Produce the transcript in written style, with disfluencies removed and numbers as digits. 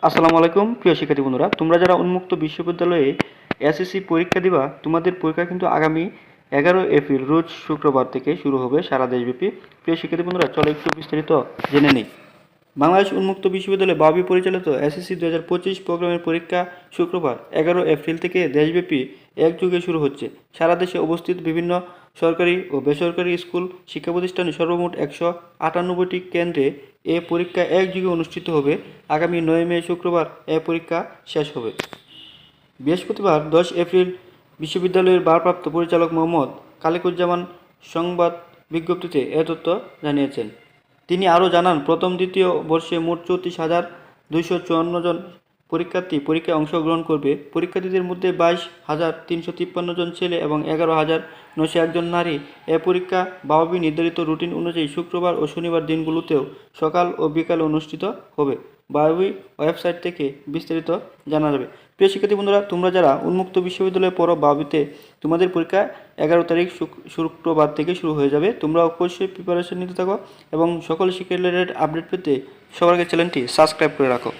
আসসালামু আলাইকুম প্রিয় শিক্ষার্থী বন্ধুরা, তোমরা যারা উন্মুক্ত বিশ্ববিদ্যালয়ে এসএসসি পরীক্ষা দিবা, তোমাদের পরীক্ষা কিন্তু আগামী 11 এপ্রিল রোজ শুক্রবার থেকে শুরু হবে সারা দেশব্যাপী। প্রিয় শিক্ষার্থী বন্ধুরা, চলো একটু বিস্তারিত জেনে নিই। বাংলাদেশ উন্মুক্ত বিশ্ববিদ্যালয় বাবি পরিচালিত এসএসসি 2025 প্রোগ্রামের পরীক্ষা শুক্রবার 11 এপ্রিল থেকে দেশব্যাপী একযোগে শুরু হচ্ছে। সারা দেশে অবস্থিত বিভিন্ন সরকারি ও বেসরকারি স্কুল শিক্ষা প্রতিষ্ঠানে সর্বমোট 198টি কেন্দ্রে এ পরীক্ষা একযোগে অনুষ্ঠিত হবে। আগামী 9 মে শুক্রবার এ পরীক্ষা শেষ হবে। বৃহস্পতিবার 10 এপ্রিল বিশ্ববিদ্যালয়ের ভারপ্রাপ্ত পরিচালক মোহাম্মদ খালেকুজ্জামান সংবাদ বিজ্ঞপ্তিতে এ তথ্য জানিয়েছেন। তিনি আরও জানান, প্রথম দ্বিতীয় বর্ষে মোট 34,254 জন পরীক্ষার্থী পরীক্ষায় অংশগ্রহণ করবে। পরীক্ষার্থীদের মধ্যে 22,353 জন ছেলে এবং 11,901 জন নারী। এ পরীক্ষা বাওবি নির্ধারিত রুটিন অনুযায়ী শুক্রবার ও শনিবার দিনগুলোতেও সকাল ও বিকালে অনুষ্ঠিত হবে। বাওবি ওয়েবসাইট থেকে বিস্তারিত জানা যাবে। প্রিয় শিক্ষার্থী বন্ধুরা, তোমরা যারা উন্মুক্ত বিশ্ববিদ্যালয়ে পড়ো, বাওবিতে তোমাদের পরীক্ষা 11 তারিখ শুক্রবার থেকে শুরু হয়ে যাবে। তোমরা অবশ্যই প্রিপারেশন নিতে থাকো এবং সকল শিক্ষা রিলেটেড আপডেট পেতে সবার আগে চ্যানেলটি সাবস্ক্রাইব করে রাখো।